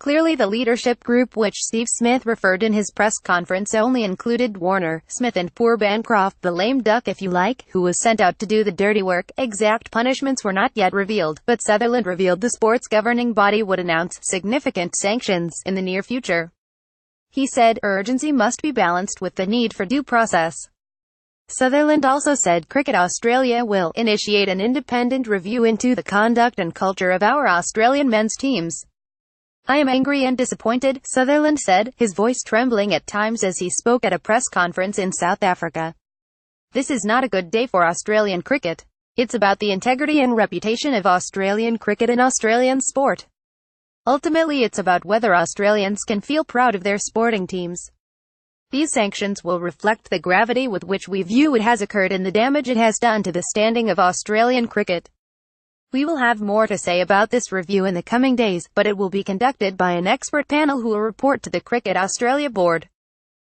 Clearly the leadership group which Steve Smith referred in his press conference only included Warner, Smith and poor Bancroft, the lame duck if you like, who was sent out to do the dirty work. Exact punishments were not yet revealed, but Sutherland revealed the sport's governing body would announce significant sanctions in the near future. He said, urgency must be balanced with the need for due process. Sutherland also said Cricket Australia will initiate an independent review into the conduct and culture of our Australian men's teams. I am angry and disappointed, Sutherland said, his voice trembling at times as he spoke at a press conference in South Africa. This is not a good day for Australian cricket. It's about the integrity and reputation of Australian cricket and Australian sport. Ultimately it's about whether Australians can feel proud of their sporting teams. These sanctions will reflect the gravity with which we view it has occurred and the damage it has done to the standing of Australian cricket. We will have more to say about this review in the coming days, but it will be conducted by an expert panel who will report to the Cricket Australia board.